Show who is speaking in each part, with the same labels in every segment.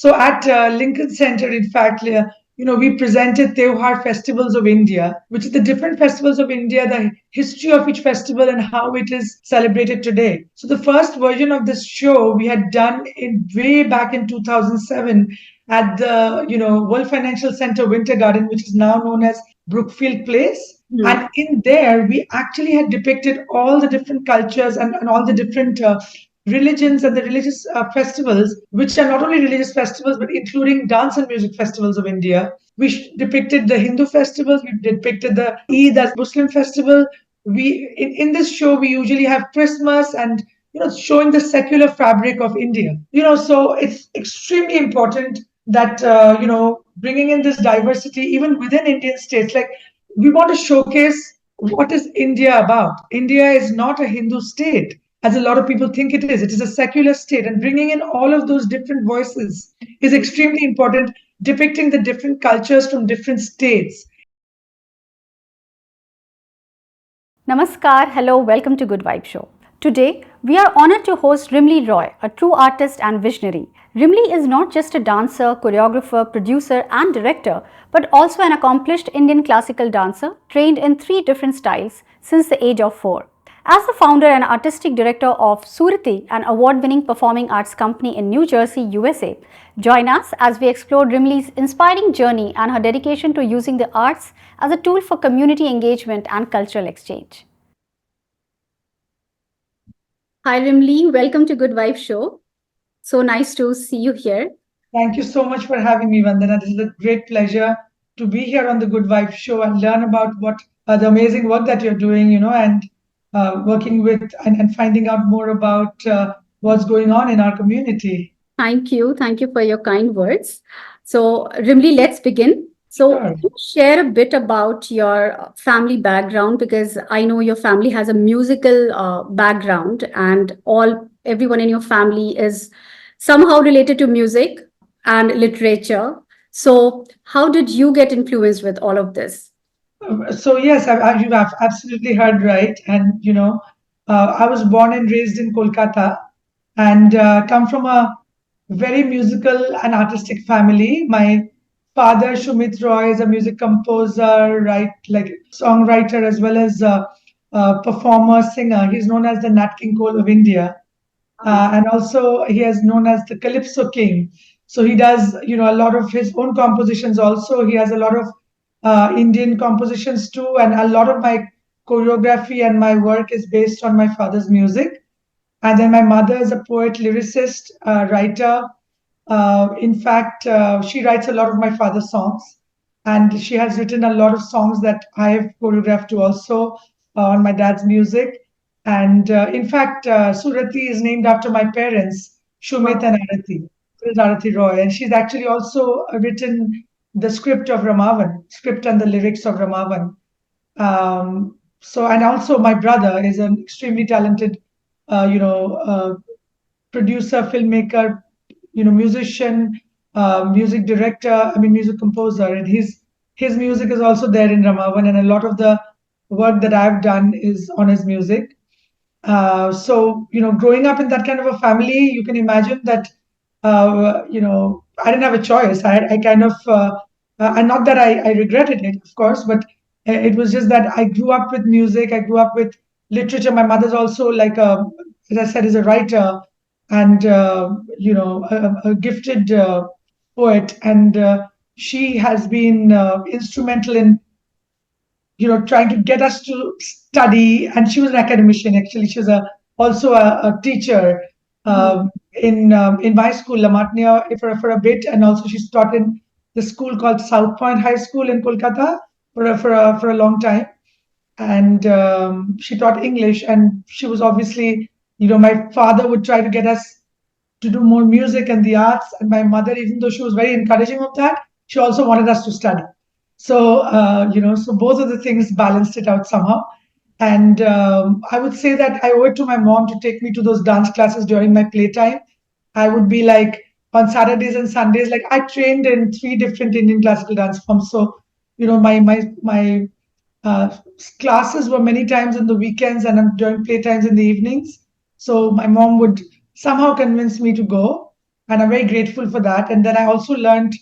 Speaker 1: So at Lincoln Center, in fact, we presented Tewhar Festivals of India, which is the different festivals of India, the history of each festival, and how it is celebrated today. So the first version of this show we had done in way back in 2007 at the World Financial Center Winter Garden, which is now known as Brookfield Place. And in there, we actually had depicted all the different cultures and all the different religions and the religious festivals, which are not only religious festivals, but including dance and music festivals of India. We depicted the Hindu festivals, we depicted the Eid as Muslim festival. In this show, we usually have Christmas and showing the secular fabric of India. So it's extremely important that bringing in this diversity even within Indian states. Like, we want to showcase what is India about. India is not a Hindu state, as a lot of people think it is. It is a secular state, and bringing in all of those different voices is extremely important, depicting the different cultures from different states.
Speaker 2: Namaskar, hello, welcome to Good Vibe Show. Today, we are honored to host Rimli Roy, a true artist and visionary. Rimli is not just a dancer, choreographer, producer and director, but also an accomplished Indian classical dancer trained in 3 different styles since the age of 4. As the founder and artistic director of Surati, an award-winning performing arts company in New Jersey, USA, join us as we explore Rimli's inspiring journey and her dedication to using the arts as a tool for community engagement and cultural exchange. Hi Rimli, welcome to Good Vibe Show. So nice to see you here.
Speaker 1: Thank you so much for having me, Vandana. This is a great pleasure to be here on the Good Vibe Show and learn about what the amazing work that you're doing, and working with and finding out more about what's going on in our community.
Speaker 2: Thank you. Thank you for your kind words. So Rimli, let's begin. So
Speaker 1: Sure.
Speaker 2: can you share a bit about your family background, because I know your family has a musical background and everyone in your family is somehow related to music and literature. So how did you get influenced with all of this?
Speaker 1: So yes, you've absolutely heard right. And I was born and raised in Kolkata, and come from a very musical and artistic family. My father, Shumit Roy, is a music composer, like songwriter, as well as a performer, singer. He's known as the Nat King Cole of India, and also he is known as the Calypso King. So he does, a lot of his own compositions. Also, he has a lot of Indian compositions too, and a lot of my choreography and my work is based on my father's music. And then my mother is a poet, lyricist, writer. In fact, she writes a lot of my father's songs, and she has written a lot of songs that I have choreographed to also on my dad's music. And in fact, Surati is named after my parents, Shumit and Arati. It is Arati Roy, and she's actually also written the script of Ramaavan, script and the lyrics of Ramaavan. And also my brother is an extremely talented, producer, filmmaker, musician, music director. I mean, music composer, and his music is also there in Ramaavan, and a lot of the work that I've done is on his music. So, growing up in that kind of a family, you can imagine that, I didn't have a choice. I kind of, and not that I regretted it, of course, but it was just that I grew up with music. I grew up with literature. My mother's also like as I said, is a writer and, a gifted poet. And she has been instrumental in trying to get us to study. And she was an academician, actually. She was also a teacher in my school, Lamatnia, for a bit. And also she's taught in the school called South Point High School in Kolkata for a long time. And she taught English. And she was obviously, my father would try to get us to do more music and the arts. And my mother, even though she was very encouraging of that, she also wanted us to study. So, so both of the things balanced it out somehow. And I would say that I owe it to my mom to take me to those dance classes during my playtime. I would be like on Saturdays and Sundays, like I trained in 3 different Indian classical dance forms. So, my classes were many times in the weekends and during playtimes in the evenings. So my mom would somehow convince me to go. and I'm very grateful for that. And then I also learned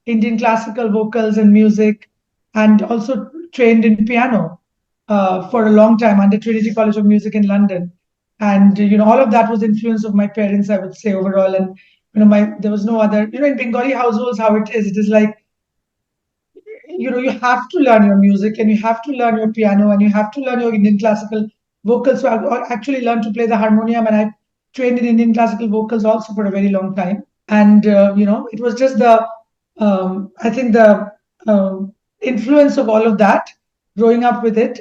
Speaker 1: Indian classical vocals and music, and also trained in piano for a long time under Trinity College of Music in London. And all of that was influence of my parents, I would say, overall. And my there was no other. In Bengali households, how it is. It is like, you have to learn your music, and you have to learn your piano, and you have to learn your Indian classical vocals. So I actually learned to play the harmonium, and I trained in Indian classical vocals also for a very long time. And it was just the I think the influence of all of that, growing up with it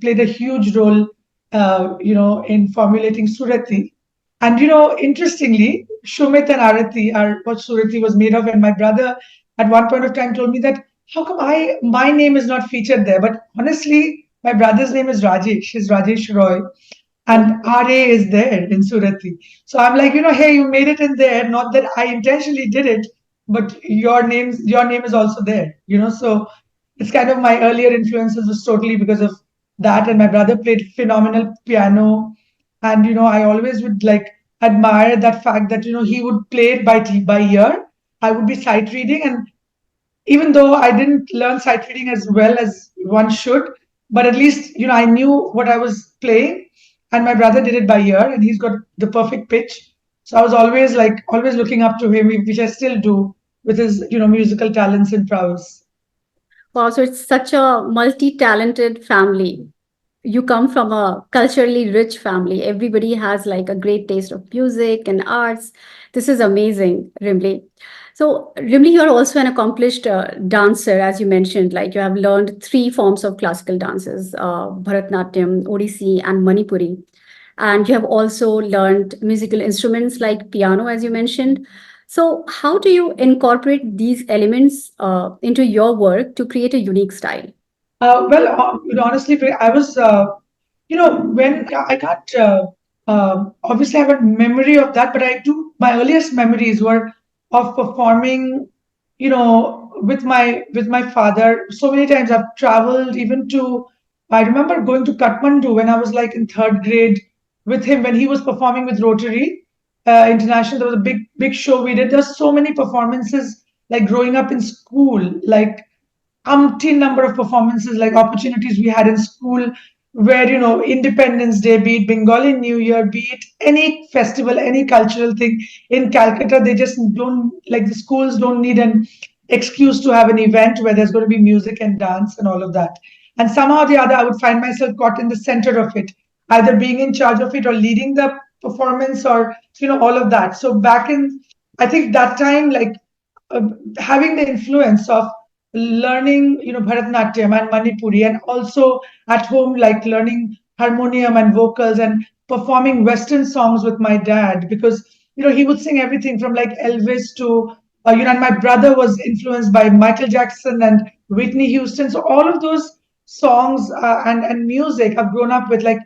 Speaker 1: played a huge role in formulating Surati. And interestingly, Shumit and Arati are what Surati was made of. And my brother at one point of time told me that, how come my name is not featured there? But honestly, my brother's name is Rajesh. He's Rajesh Roy, and RA is there in Surati. So I'm like, hey, you made it in there. Not that I intentionally did it, but your name is also there. So it's kind of my earlier influences was totally because of that. And my brother played phenomenal piano, and I always would like admire that fact that he would play it by ear. I would be sight reading, and even though I didn't learn sight reading as well as one should, but at least I knew what I was playing, and my brother did it by ear, and he's got the perfect pitch. So I was always looking up to him, which I still do, with his musical talents and prowess.
Speaker 2: Wow, so it's such a multi-talented family. You come from a culturally rich family. Everybody has like a great taste of music and arts. This is amazing, Rimli. So, Rimli, you're also an accomplished dancer, as you mentioned. Like you have learned three forms of classical dances: Bharatnatyam, Odissi, and Manipuri. And you have also learned musical instruments like piano, as you mentioned. So, how do you incorporate these elements into your work to create a unique style?
Speaker 1: Well, honestly, I was, when I can't obviously have a memory of that, but I do. My earliest memories were of performing, with my father. So many times I've traveled even to. I remember going to Kathmandu when I was like in third grade with him when he was performing with Rotary International. There was a big show we did. There's so many performances like growing up in school, like umpteen number of performances, like opportunities we had in school, where Independence Day, be it Bengali New Year, be it any festival, any cultural thing in Calcutta, they just don't, like, the schools don't need an excuse to have an event where there's going to be music and dance and all of that. And somehow or the other, I would find myself caught in the center of it, either being in charge of it or leading the performance, or all of that. So back in, I think that time, like, uh, having the influence of learning, Bharatnatyam and Manipuri, and also at home, like learning harmonium and vocals and performing Western songs with my dad, because he would sing everything from like Elvis to and my brother was influenced by Michael Jackson and Whitney Houston. So all of those songs and music I've grown up with, like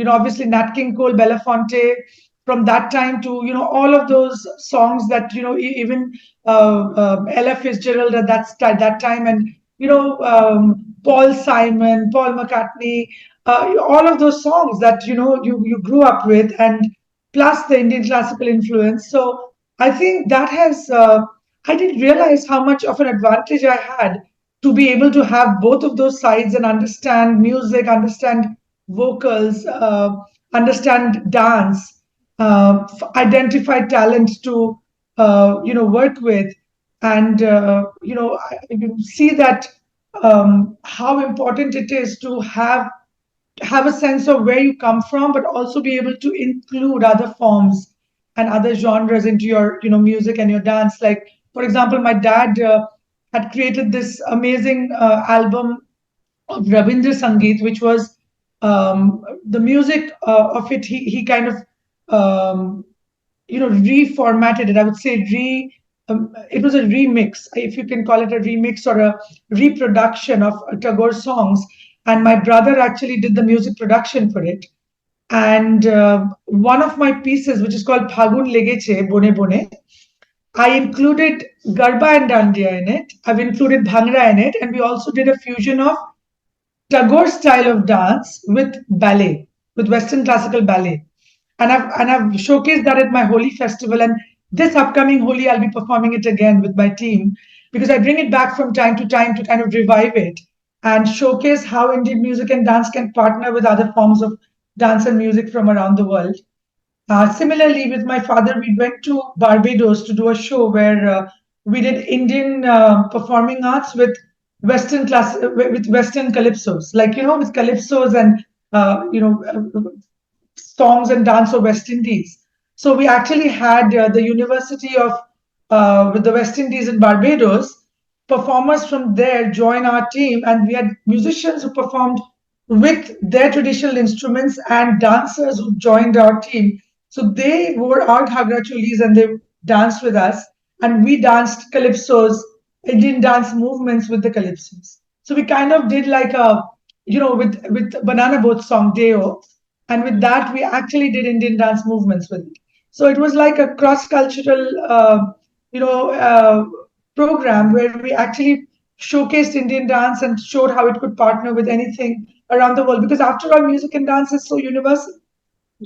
Speaker 1: obviously Nat King Cole, Belafonte, from that time to all of those songs that even Ella Fitzgerald at that time, and Paul Simon, Paul McCartney, all of those songs that you grew up with, and plus the Indian classical influence. So I think that has I didn't realize how much of an advantage I had to be able to have both of those sides and understand music, understand vocals, understand dance, identify talent to work with, and you see that how important it is to have a sense of where you come from, but also be able to include other forms and other genres into your music and your dance. Like, for example, my dad had created this amazing album of Rabindra Sangeet, which was the music of it. He kind of reformatted it. I would say it was a remix, if you can call it a remix or a reproduction of Tagore songs. And my brother actually did the music production for it. And one of my pieces, which is called Phagun Legeche Bone Bone, I included Garba and Dandiya in it. I've included Bhangra in it, and we also did a fusion of Tagore style of dance with ballet, with Western classical ballet. And I've showcased that at my Holi festival, and this upcoming Holi, I'll be performing it again with my team because I bring it back from time to time to kind of revive it and showcase how Indian music and dance can partner with other forms of dance and music from around the world. Similarly, with my father, we went to Barbados to do a show where we did Indian performing arts with with Western calypsos, like with calypsos and songs and dance of West Indies. So we actually had the University of with the West Indies in Barbados performers from there join our team, and we had musicians who performed with their traditional instruments and dancers who joined our team. So they wore our Ghagra cholis and they danced with us, and we danced calypsos, Indian dance movements with the calypsos. So we kind of did like a, with Banana Boat song Deo, and with that we actually did Indian dance movements with it. So it was like a cross-cultural, you know, uh, program where we actually showcased Indian dance and showed how it could partner with anything around the world. Because after all, music and dance is so universal,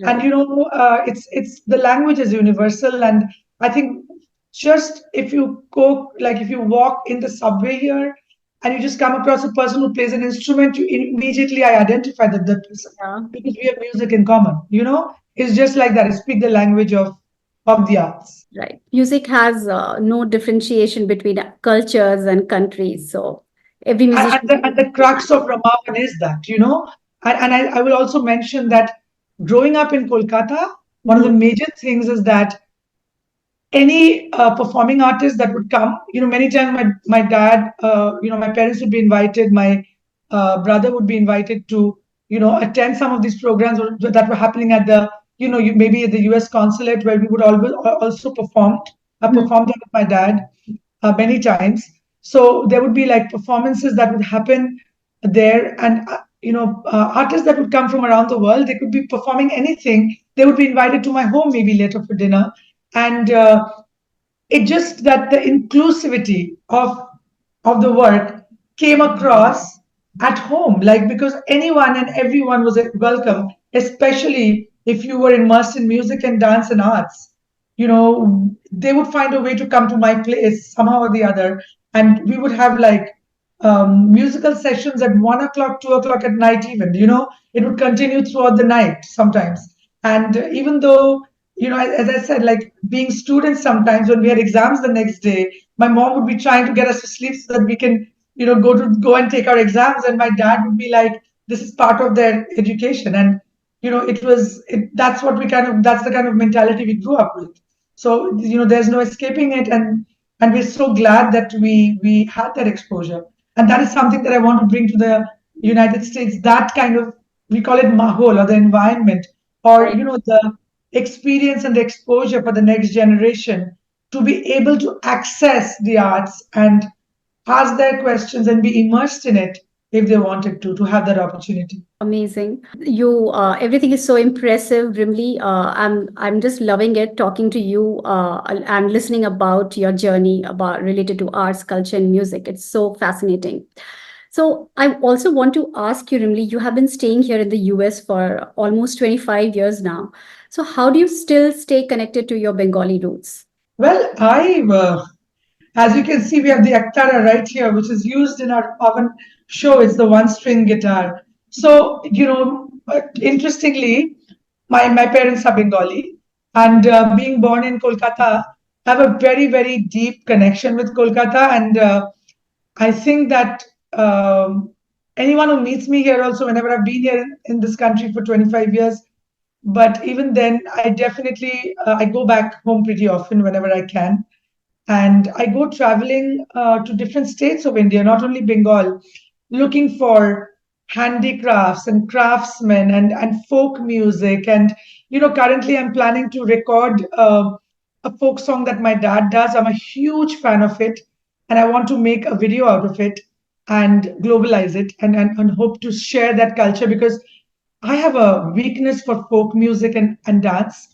Speaker 1: and
Speaker 2: Right.
Speaker 1: it's the language is universal. And I think just if you go, like if you walk in the subway here and you just come across a person who plays an instrument, you immediately I identify that person
Speaker 2: Yeah.
Speaker 1: because we have music in common. It's just like that. I speak the language of the arts.
Speaker 2: Right. Music has no differentiation between cultures and countries. So every
Speaker 1: And
Speaker 2: musician
Speaker 1: the, and
Speaker 2: can
Speaker 1: the crux of Ramaavan is that. And I will also mention that growing up in Kolkata, one of the
Speaker 2: Mhm.
Speaker 1: major things is that any performing artist that would come, many times my dad, my parents would be invited, my brother would be invited to, attend some of these programs that were happening at the, maybe at the US consulate, where we would always also
Speaker 2: Mhm.
Speaker 1: perform there with my dad many times. So there would be like performances that would happen there, and artists that would come from around the world. They could be performing anything. They would be invited to my home maybe later for dinner, and it just that the inclusivity of the work came across at home, like because anyone and everyone was welcome, especially if you were immersed in music and dance and arts. They would find a way to come to my place somehow or the other, and we would have like musical sessions at 1 o'clock, 2 o'clock at night, even. It would continue throughout the night sometimes. And even though, as I said, like being students, sometimes when we had exams the next day, my mom would be trying to get us to sleep so that we can, go and take our exams. And my dad would be like, this is part of their education. And, that's what that's the kind of mentality we grew up with. So, there's no escaping it. And we're so glad that we had that exposure. And that is something that I want to bring to the United States, that kind of, we call it mahol, or the environment, or
Speaker 2: Right.
Speaker 1: the experience and the exposure for the next generation to be able to access the arts and ask their questions and be immersed in it if they wanted to have that opportunity.
Speaker 2: Amazing. You, everything is so impressive, Rimli. I'm just loving it talking to you and listening about your journey about related to arts, culture, and music. It's so fascinating. So I also want to ask you, Rimli, you have been staying here in the US for almost 25 years now. So how do you still stay connected to your Bengali roots?
Speaker 1: Well, as you can see, we have the Aktara right here, which is used in our oven show. It's the one string guitar. So, interestingly, my parents are Bengali, and being born in Kolkata, I have a very, very deep connection with Kolkata. And I think that anyone who meets me here also, whenever I've been here in this country for 25 years, but even then, I go back home pretty often whenever I can, and I go traveling to different states of India, not only Bengal, looking for handicrafts and craftsmen and folk music. And currently I'm planning to record a folk song that my dad does. I'm a huge fan of it, and I want to make a video out of it and globalize it, and hope to share that culture, because I have a weakness for folk music and dance.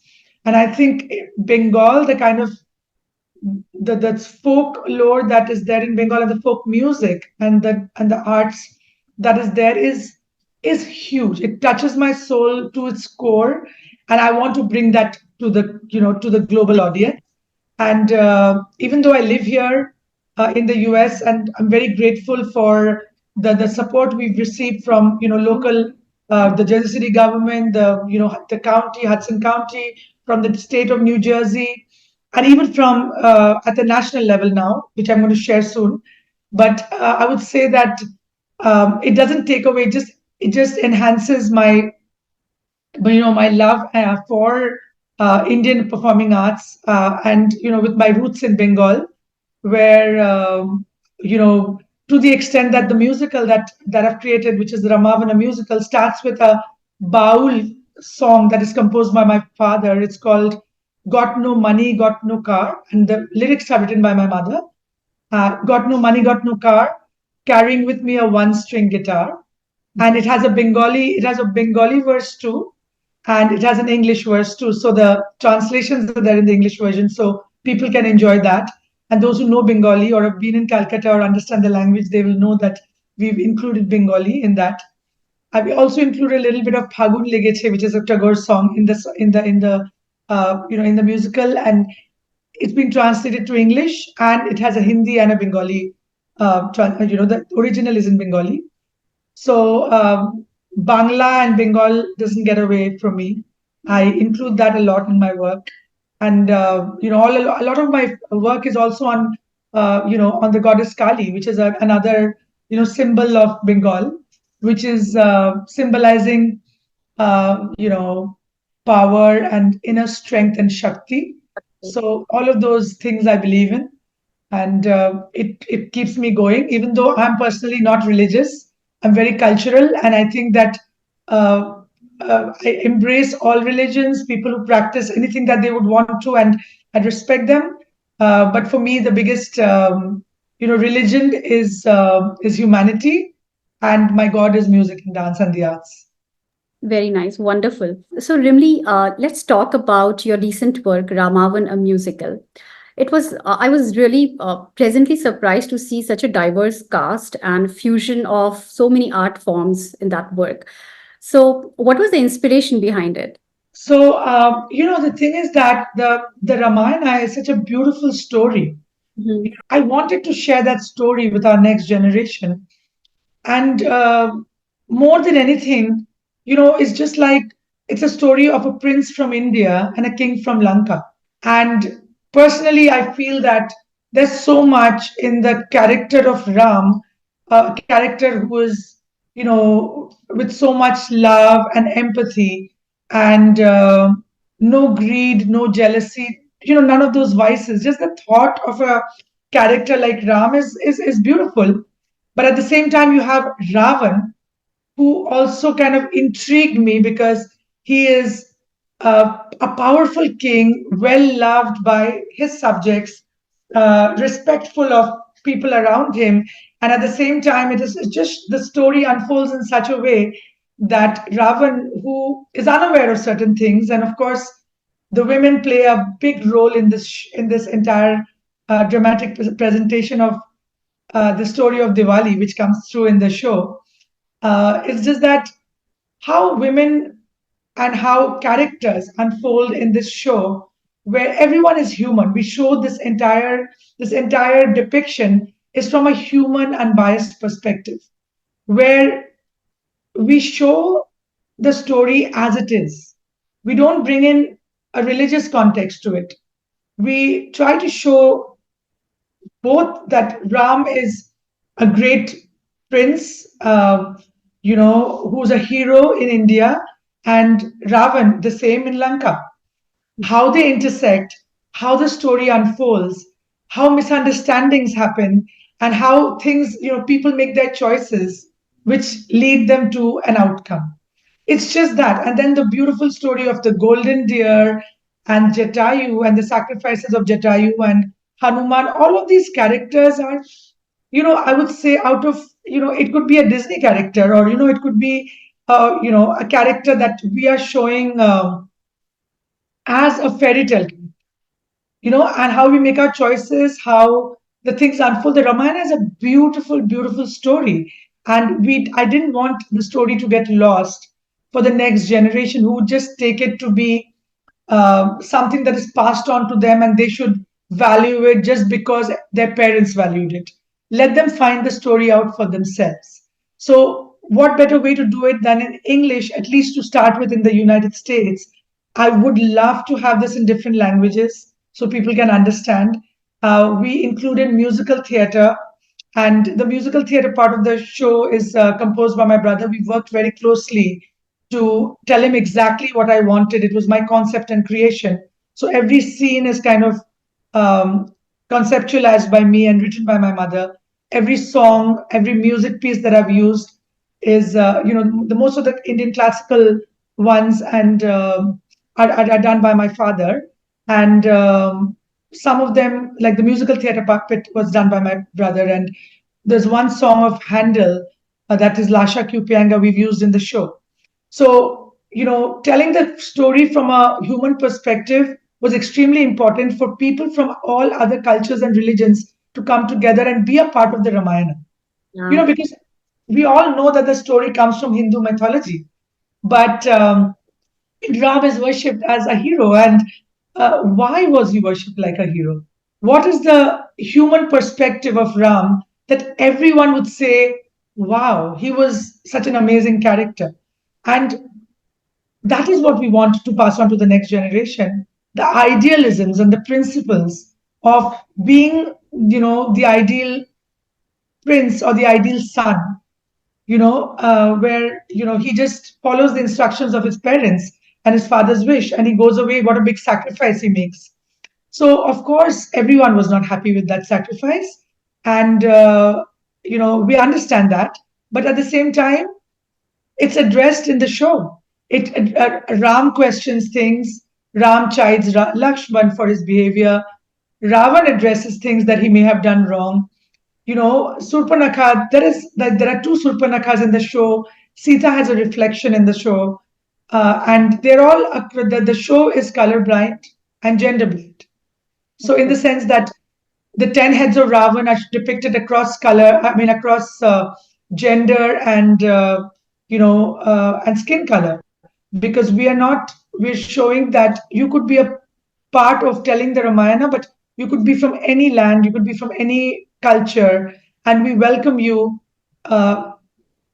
Speaker 1: And I think Bengal, the kind of the folklore that is there in Bengal, and the folk music and the arts that is there is huge. It touches my soul to its core, and I want to bring that to the global audience. And even though I live here in the US, and I'm very grateful for the support we've received from local, the Jersey City government, the county, Hudson County, from the state of New Jersey, and even from at the national level now, which I'm going to share soon. But I would say that it doesn't take away; just it just enhances my my love for Indian performing arts, and with my roots in Bengal, where you know to the extent that the musical that I've created, which is the Ramaavan, a musical, starts with a baul song that is composed by my father. It's called "Got No Money, Got No Car," and the lyrics are written by my mother. Got no money, got no car, carrying with me a one-string guitar, and it has a Bengali verse too, and it has an English verse too. So the translations are there in the English version, so people can enjoy that. And those who know Bengali or have been in Calcutta or understand the language, they will know that we've included Bengali in that. We also include a little bit of Phagun Legeche, which is a Tagore song in the musical, and it's been translated to English, and it has a Hindi and a Bengali. The original is in Bengali. So Bangla and Bengal doesn't get away from me. I include that a lot in my work, and a lot of my work is also on the goddess Kali, which is another symbol of Bengal, which is symbolizing power and inner strength and Shakti. So all of those things I believe in, and it keeps me going. Even though I'm personally not religious, I'm very cultural, and I think that uh, I embrace all religions, people who practice anything that they would want to, and I respect them. But for me, the biggest religion is humanity, and my God is music and dance and the arts.
Speaker 2: Very nice, wonderful. So, Rimli, let's talk about your recent work, Ramaavan, a musical. I was really pleasantly surprised to see such a diverse cast and fusion of so many art forms in that work. So, what was the inspiration behind it?
Speaker 1: So the thing is that the Ramayana is such a beautiful story.
Speaker 2: Mhm.
Speaker 1: I wanted to share that story with our next generation. And more than anything, it's just like it's a story of a prince from India and a king from Lanka. And personally, I feel that there's so much in the character of Ram, a character who is, with so much love and empathy, and no greed, no jealousy, none of those vices. Just the thought of a character like Ram is beautiful. But at the same time, you have Ravan, who also kind of intrigued me because he is a powerful king, well loved by his subjects, respectful of people around him. And at the same time, it's just the story unfolds in such a way that Ravan, who is unaware of certain things, and of course, the women play a big role in this entire dramatic presentation of the story of Diwali, which comes through in the show. It's just that how women and how characters unfold in this show, where everyone is human. We show this entire depiction is from a human, unbiased perspective, where we show the story as it is. We don't bring in a religious context to it. We try to show both that Ram is a great prince, who's a hero in India, and Ravan, the same in Lanka. How they intersect, how the story unfolds, how misunderstandings happen, and how people make their choices, which lead them to an outcome. It's just that. And then the beautiful story of the golden deer and Jatayu and the sacrifices of Jatayu and Hanuman, all of these characters are, I would say out of, it could be a Disney character, or, it could be, a character that we are showing as a fairy tale, and how we make our choices, how the things unfold. The Ramayana is a beautiful, beautiful story. And I didn't want the story to get lost for the next generation who would just take it to be something that is passed on to them, and they should value it just because their parents valued it. Let them find the story out for themselves. So, what better way to do it than in English, at least to start with in the United States? I would love to have this in different languages so people can understand. We included musical theater, and the musical theater part of the show is composed by my brother. We worked very closely to tell him exactly what I wanted. It was my concept and creation. So every scene is kind of um, conceptualized by me and written by my mother. Every song, every music piece that I've used is, the most of the Indian classical ones and are done by my father. And some of them, like the musical theater puppet, was done by my brother. And there's one song of Handel that is Lascia Kyupianga we've used in the show. So, telling the story from a human perspective was extremely important for people from all other cultures and religions to come together and be a part of the Ramayana.
Speaker 3: Yeah.
Speaker 1: Because we all know that the story comes from Hindu mythology, but Ram is worshipped as a hero. And why was he worshipped like a hero? What is the human perspective of Ram that everyone would say, wow, he was such an amazing character? And that is what we want to pass on to the next generation, the idealisms and the principles of being, the ideal prince or the ideal son, where, he just follows the instructions of his parents and his father's wish and he goes away. What a big sacrifice he makes. So, of course, everyone was not happy with that sacrifice. And, we understand that. But at the same time, it's addressed in the show. Ram questions things. Ram chides Lakshman for his behavior. Ravan addresses things that he may have done wrong. Surpanakha. There are two Surpanakhas in the show. Sita has a reflection in the show, and they're all the show is colorblind and gender blind. So, in the
Speaker 3: Okay.
Speaker 1: sense that the 10 heads of Ravan are depicted across color, I mean, across gender and, and skin color, because we're showing that you could be a part of telling the Ramayana, but you could be from any land, you could be from any culture, and we welcome you uh,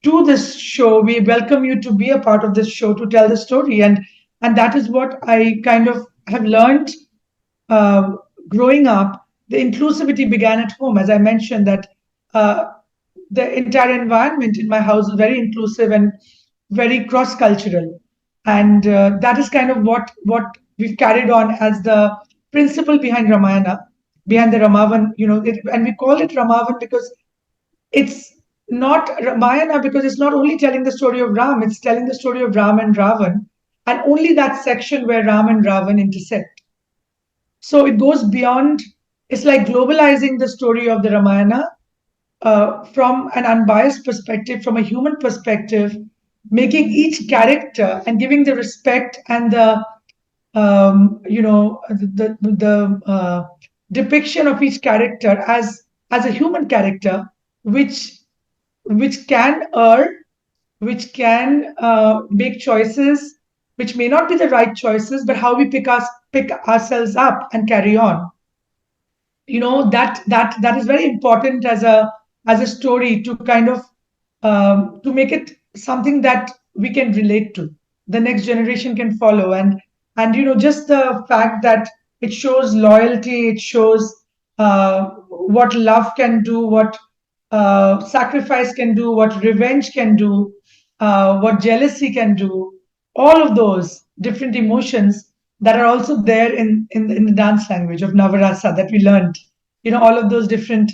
Speaker 1: to this show. We welcome you to be a part of this show to tell the story. And that is what I kind of have learned uh, growing up. The inclusivity began at home, as I mentioned, that uh, the entire environment in my house is very inclusive and very cross-cultural, and that is kind of what we've carried on as the principle behind Ramayana, behind the Ramaavan. And we call it Ramaavan because it's not Ramayana because it's not only telling the story of Ram; it's telling the story of Ram and Ravan, and only that section where Ram and Ravan intersect. So it goes beyond, it's like globalizing the story of the Ramayana from an unbiased perspective, from a human perspective, making each character and giving the respect and the, depiction of each character as a human character, which which can err, which can make choices, which may not be the right choices, but how we pick ourselves up and carry on. That is very important as a story to kind of to make it something that we can relate to, the next generation can follow. And just the fact that it shows loyalty, it shows what love can do, what sacrifice can do, what revenge can do, what jealousy can do, all of those different emotions that are also there in the dance language of Navarasa that we learned. All of those different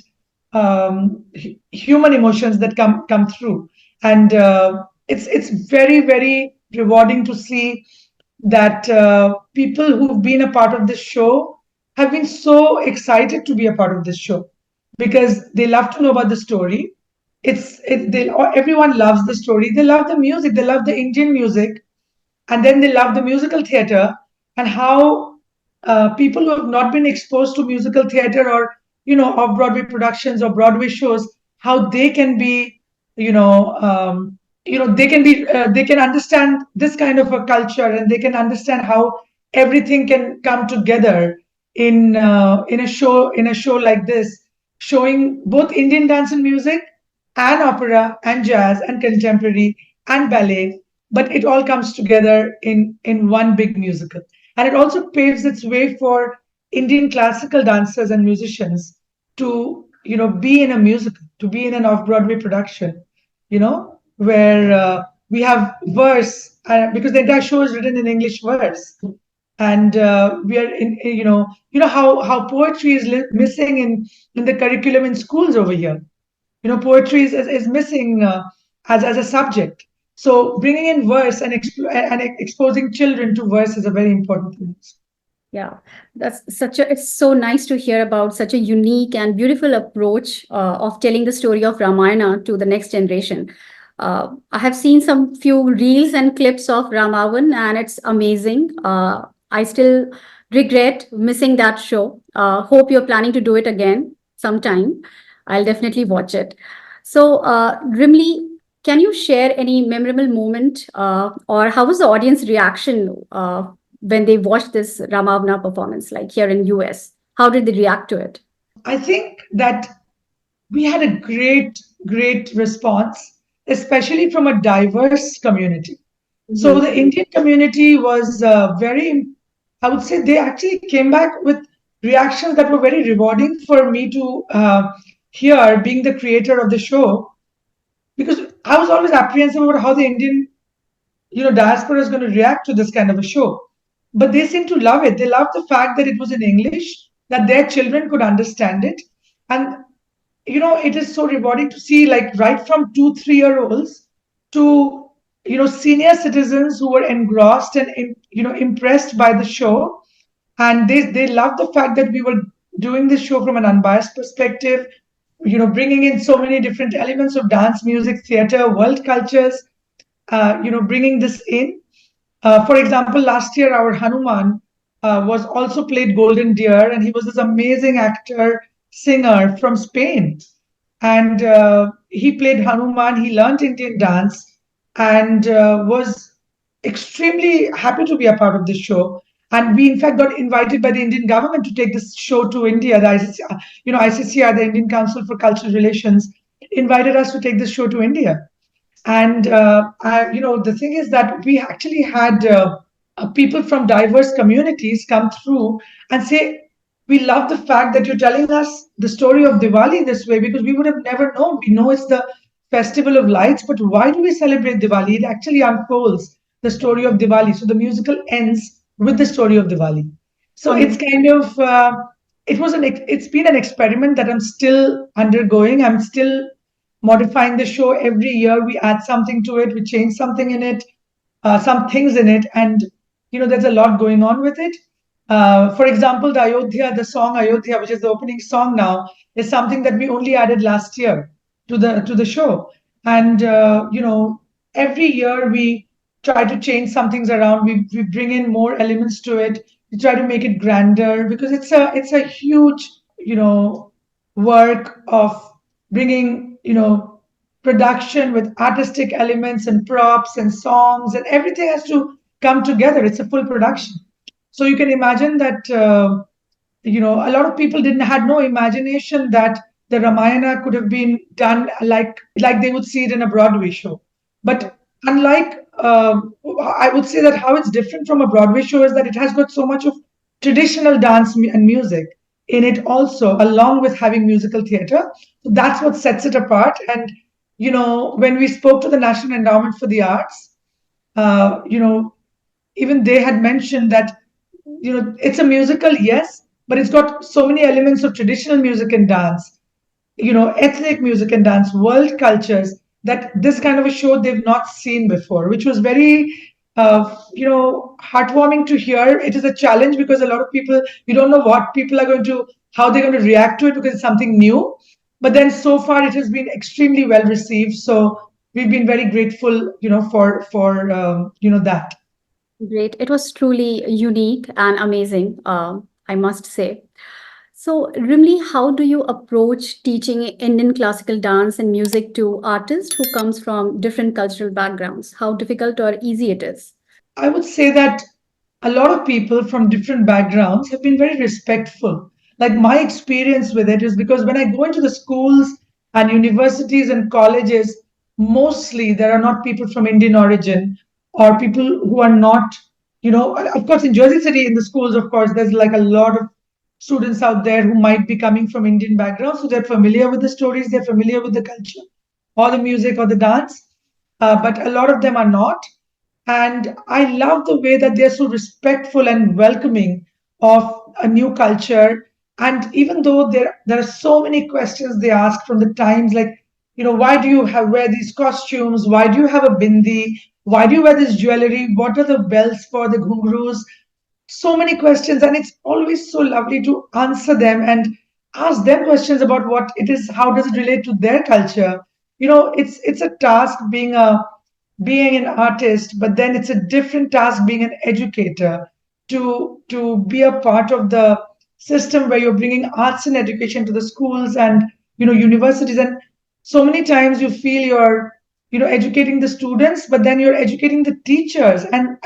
Speaker 1: human emotions that come through. And it's very, very rewarding to see that people who've been a part of this show have been so excited to be a part of this show because they love to know about the story. Everyone loves the story. They love the music. They love the Indian music, and then they love the musical theater and how people who have not been exposed to musical theater or off Broadway productions or Broadway shows, how they can be, they can understand this kind of a culture, and they can understand how everything can come together in a show like this, showing both Indian dance and music, and opera and jazz and contemporary and ballet, but it all comes together in one big musical. And it also paves its way for Indian classical dancers and musicians to be in a musical, to be in an off-Broadway production, where we have verse, because the entire show is written in English verse, and we are in how poetry is missing in the curriculum in schools over here. Poetry is missing as a subject. So bringing in verse and exposing children to verse is a very important thing.
Speaker 2: Yeah, it's so nice to hear about such a unique and beautiful approach of telling the story of Ramayana to the next generation. I have seen some few reels and clips of Ramaavan, and it's amazing. I still regret missing that show. Hope you're planning to do it again sometime. I'll definitely watch it. So, Rimli, can you share any memorable moment, or how was the audience reaction when they watched this Ramavana performance, like here in US? How did they react to it?
Speaker 1: I think that we had a great response, especially from a diverse community. So
Speaker 2: Mhm.
Speaker 1: the Indian community was very, I would say they actually came back with reactions that were very rewarding for me to hear, being the creator of the show, because I was always apprehensive about how the Indian diaspora is going to react to this kind of a show. But they seem to love it. They love the fact that it was in English, that their children could understand it. And it is so rewarding to see, like, right from 2 3 year olds to senior citizens who were engrossed and impressed by the show. And they loved the fact that we were doing this show from an unbiased perspective, bringing in so many different elements of dance, music, theater, world cultures, bringing this in. For example, last year our Hanuman was also played Golden Deer, and he was this amazing actor, singer from Spain. And he played Hanuman. He learned Indian dance and was extremely happy to be a part of this show. And we, in fact, got invited by the Indian government to take this show to India. The ICCR, the Indian Council for Cultural Relations, invited us to take this show to India. And the thing is that we actually had people from diverse communities come through and say, "We love the fact that you're telling us the story of Diwali this way, because we would have never known. We know it's the festival of lights, but why do we celebrate Diwali? It actually unfolds the story of Diwali. So the musical ends with the story of Diwali. So it's kind of it's been an experiment that I'm still undergoing. I'm still modifying the show every year. We add something to it, we change something in it, some things in it, and there's a lot going on with it. For example, the song Ayodhya, which is the opening song now, is something that we only added last year to the show. And every year we try to change some things around. We bring in more elements to it. We try to make it grander, because it's a huge work of bringing production with artistic elements and props and songs, and everything has to come together. It's a full production. So you can imagine that a lot of people didn't had no imagination that the Ramayana could have been done like they would see it in a Broadway show. But unlike, I would say that how it's different from a Broadway show is that it has got so much of traditional dance and music in it also, along with having musical theater. So that's what sets it apart. And when we spoke to the National Endowment for the Arts, uh, you know, even they had mentioned that it's a musical, yes, but it's got so many elements of traditional music and dance, ethnic music and dance, world cultures, that this kind of a show they've not seen before, which was very heartwarming to hear. It is a challenge because a lot of people, you don't know what people are going to how they're going to react to it, because it's something new. But then so far it has been extremely well received, so we've been very grateful for that.
Speaker 2: Great. It was truly unique and amazing, I must say. So, Rimli, how do you approach teaching Indian classical dance and music to artists who comes from different cultural backgrounds? How difficult or easy it is?
Speaker 1: I would say that a lot of people from different backgrounds have been very respectful. Like my experience with it is because when I go into the schools and universities and colleges, mostly there are not people from Indian origin or people who are not, of course, in Jersey City, in the schools, of course, there's like a lot of students out there who might be coming from Indian backgrounds. So they're familiar with the stories, they're familiar with the culture or the music or the dance. But a lot of them are not. And I love the way that they're so respectful and welcoming of a new culture. And even though there are so many questions they ask from the times, like, why do you wear these costumes? Why do you have a bindi? Why do you wear this jewelry? What are the bells for, the ghungroos? So many questions, and it's always so lovely to answer them and ask them questions about what it is, how does it relate to their culture. It's a task being an artist, but then it's a different task being an educator, to be a part of the system where you're bringing arts and education to the schools and universities. And so many times you feel you're educating the students, but then you're educating the teachers. And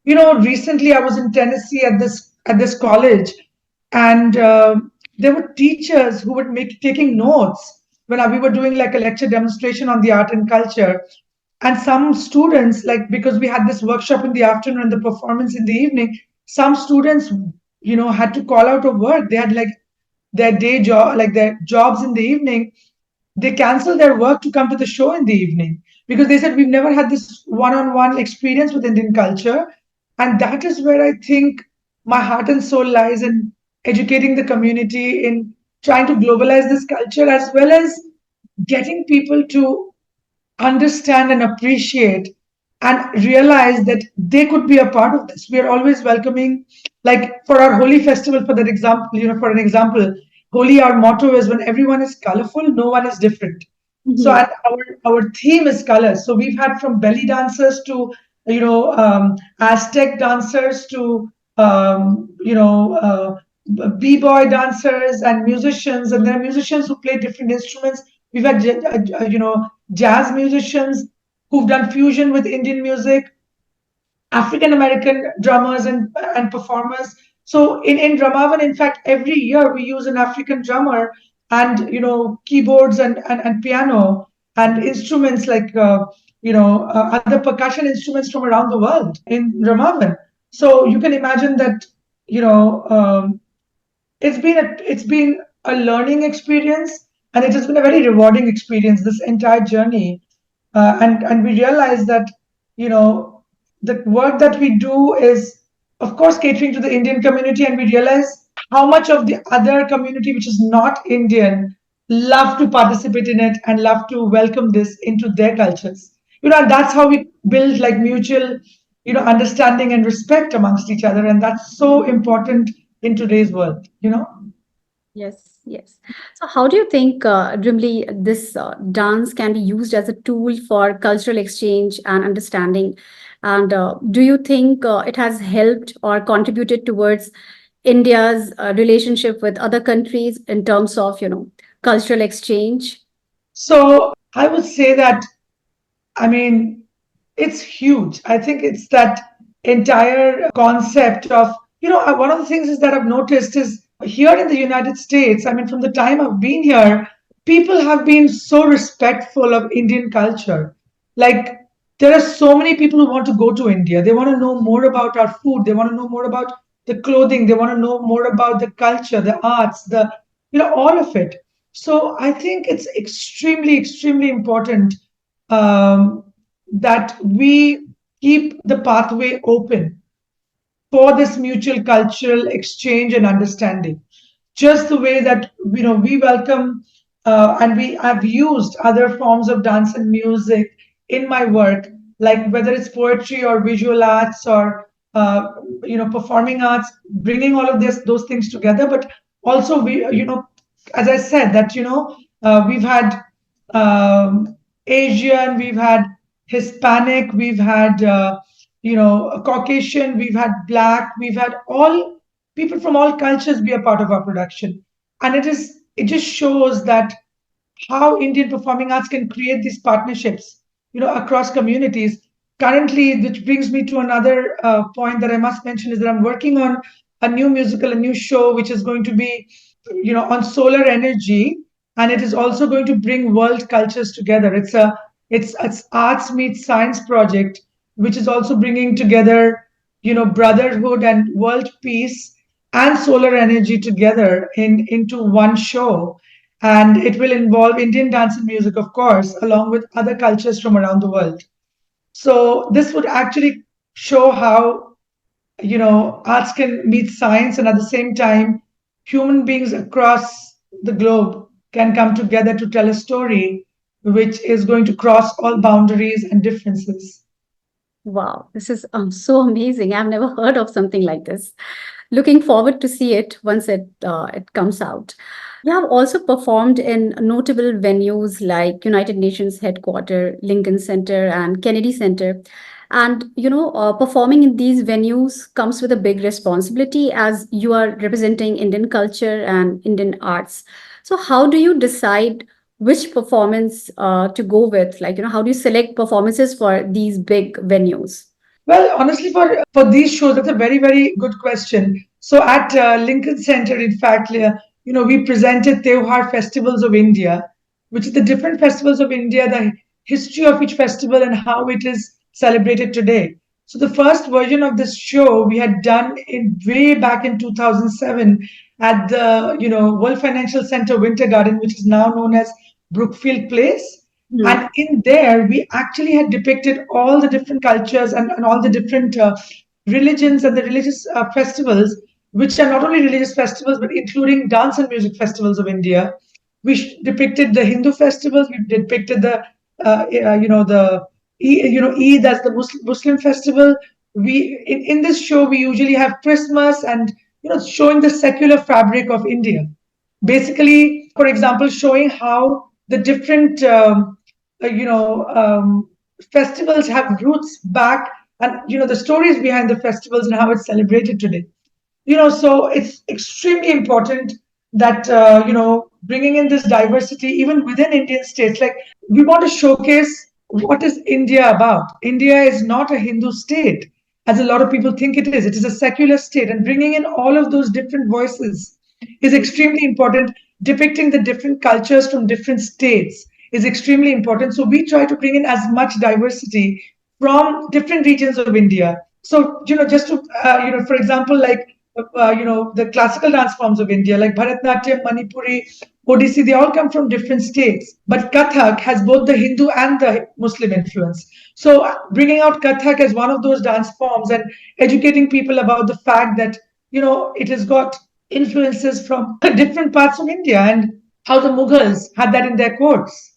Speaker 1: recently I was in Tennessee at this college, and there were teachers who were taking notes when we were doing like a lecture demonstration on the art and culture. And some students, like, because we had this workshop in the afternoon and the performance in the evening, some students had to call out of work. They had like their day job, like their jobs in the evening. They canceled their work to come to the show in the evening because they said we've never had this one-on-one experience with Indian culture. And that is where I think my heart and soul lies, in educating the community, in trying to globalize this culture, as well as getting people to understand and appreciate and realize that they could be a part of this. We are always welcoming, like for our Holi festival, for that example, for an example, Holi, our motto is when everyone is colorful, no one is different. So
Speaker 2: Mhm.
Speaker 1: and our theme is colors. So we've had from belly dancers to Aztec dancers to b-boy dancers and musicians, and there are musicians who play different instruments. We've had jazz musicians who've done fusion with Indian music, African American drummers and performers. So in Ramaavan, in fact, every year we use an African drummer and keyboards and piano and instruments like other percussion instruments from around the world in Ramaavan. So you can imagine that you know it's been a learning experience, and it has been a very rewarding experience, this entire journey. And we realize that you know the work that we do is, of course, catering to the Indian community, and we realize how much of the other community which is not Indian love to participate in it and love to welcome this into their cultures. And that's how we build like mutual understanding and respect amongst each other, and that's so important in today's world.
Speaker 2: Yes, yes. So, how do you think, Rimli, this dance can be used as a tool for cultural exchange and understanding? And do you think it has helped or contributed towards India's relationship with other countries in terms of, cultural exchange?
Speaker 1: So I would say that, I mean, it's huge. I think it's that entire concept of, one of the things is that I've noticed is here in the United States, I mean, from the time I've been here, people have been so respectful of Indian culture. Like, there are so many people who want to go to India. They want to know more about our food. They want to know more about the clothing. They want to know more about the culture, the arts, all of it. So I think it's extremely, extremely important um, that we keep the pathway open for this mutual cultural exchange and understanding. Just the way that we welcome and we have used other forms of dance and music in my work, like whether it's poetry or visual arts or performing arts, bringing all of those things together. But also as I said, that we've had Asian, we've had Hispanic, we've had Caucasian, we've had Black, we've had all people from all cultures be a part of our production. And it just shows that how Indian performing arts can create these partnerships across communities. currently, which brings me to another point that I must mention, is that I'm working on a new musical, a new show, which is going to be, on solar energy, and it is also going to bring world cultures together. It's arts meets science project, which is also bringing together, brotherhood and world peace and solar energy together into one show. And it will involve Indian dance and music, of course, along with other cultures from around the world. So this would actually show how, arts can meet science, and at the same time, human beings across the globe can come together to tell a story which is going to cross all boundaries and differences.
Speaker 2: Wow, this is so amazing. I've never heard of something like this. Looking forward to see it once it comes out. You have also performed in notable venues like United Nations headquarters, Lincoln Center, and Kennedy Center. And performing in these venues comes with a big responsibility as you are representing Indian culture and Indian arts. So, how do you decide which performance to go with? Like, how do you select performances for these big venues?
Speaker 1: Well, honestly, for these shows, that's a very, very good question. So at Lincoln Center, in fact, we presented Tewhar festivals of India, which is the different festivals of India, the history of each festival, and how it is celebrated today. So the first version of this show we had done in way back in 2007 at the World Financial Center Winter Garden, which is now known as Brookfield Place. And in there, we actually had depicted all the different cultures and all the different religions and the religious festivals, which are not only religious festivals, but including dance and music festivals of India. We depicted the Hindu festivals. We depicted the Eid as the Muslim festival. In this show we usually have Christmas and showing the secular fabric of India. Basically, for example, showing how the different festivals have roots back, and the stories behind the festivals and how it's celebrated today. So it's extremely important that bringing in this diversity even within Indian states. Like, we want to showcase what is India about. India is not a Hindu state, as a lot of people think it is. It is a secular state, and bringing in all of those different voices is extremely important. Depicting the different cultures from different states is extremely important. So we try to bring in as much diversity from different regions of India. So, just to, for example, like, the classical dance forms of India, like Bharatnatyam, Manipuri, Odissi, they all come from different states. But Kathak has both the Hindu and the Muslim influence. So, bringing out Kathak as one of those dance forms and educating people about the fact that, it has got influences from different parts of India, and how the Mughals had that in their courts.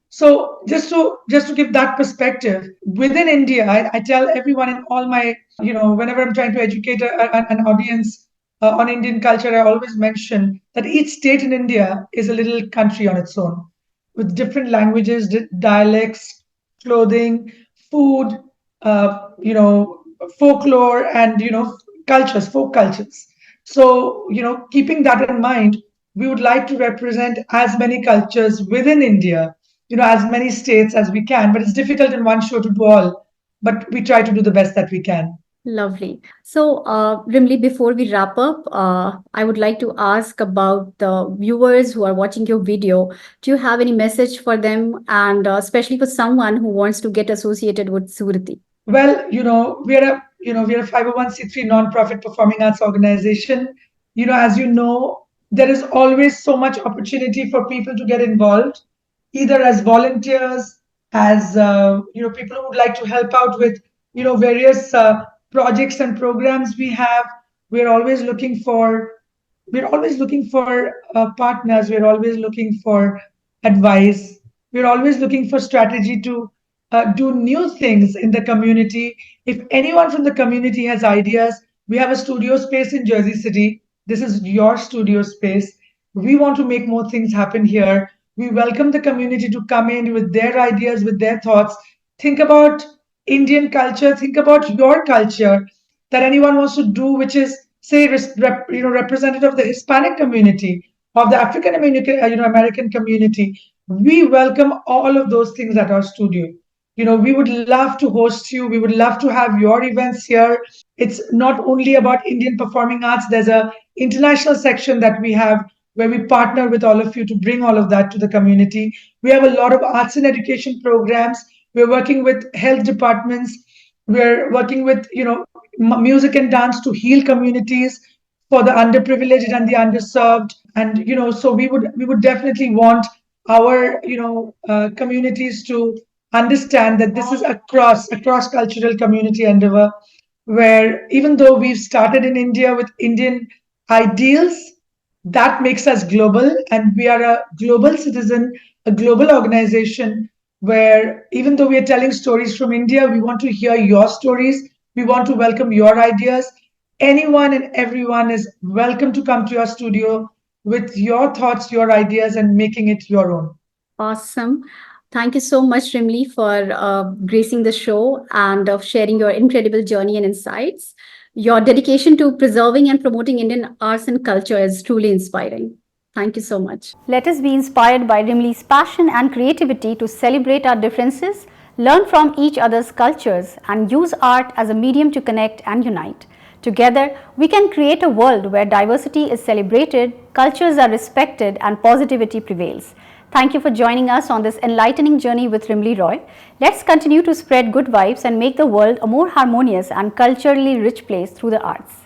Speaker 1: So just to give that perspective within India, I tell everyone in all my, whenever I'm trying to educate an audience on Indian culture, I always mention that each state in India is a little country on its own, with different languages, dialects, clothing, food, folklore, and cultures, folk cultures. So keeping that in mind, we would like to represent as many cultures within India, as many states as we can. But it's difficult in one show to do all. But we try to do the best that we can.
Speaker 2: Lovely. So, Rimli, before we wrap up, I would like to ask about the viewers who are watching your video. Do you have any message for them, and especially for someone who wants to get associated with Surati?
Speaker 1: Well, we're a 501c3 nonprofit performing arts organization. As you know, there is always so much opportunity for people to get involved, either as volunteers, as people who would like to help out with various projects and programs we have. We're always looking for we're always looking for partners. We're always looking for advice. We're always looking for strategy to do new things in the community. If anyone from the community has ideas, we have a studio space in Jersey City. This is your studio space. We want to make more things happen here. We welcome the community to come in with their ideas, with their thoughts. Think about Indian culture, think about your culture that anyone wants to do, which is, say, representative of the Hispanic community, of the African American, American community. We welcome all of those things at our studio. we would love to host you. We would love to have your events here. It's not only about Indian performing arts. There's a international section that we have where we partner with all of you to bring all of that to the community. We have a lot of arts and education programs. We're working with health departments. We're working with music and dance to heal communities for the underprivileged and the underserved. And so we would definitely want our communities to understand that this is a cross cultural community endeavor, where even though we've started in India with Indian ideals, that makes us global, and we are a global citizen, a global organization, where even though we are telling stories from India, we want to hear your stories. We want to welcome your ideas. Anyone and everyone is welcome to come to your studio with your thoughts, your ideas, and making it your own.
Speaker 2: Awesome. Thank you so much, Rimli, for gracing the show and sharing your incredible journey and insights. Your dedication to preserving and promoting Indian arts and culture is truly inspiring. Thank you so much. Let us be inspired by Rimli's passion and creativity to celebrate our differences, learn from each other's cultures, and use art as a medium to connect and unite. Together, we can create a world where diversity is celebrated, cultures are respected, and positivity prevails. Thank you for joining us on this enlightening journey with Rimli Roy. Let's continue to spread good vibes and make the world a more harmonious and culturally rich place through the arts.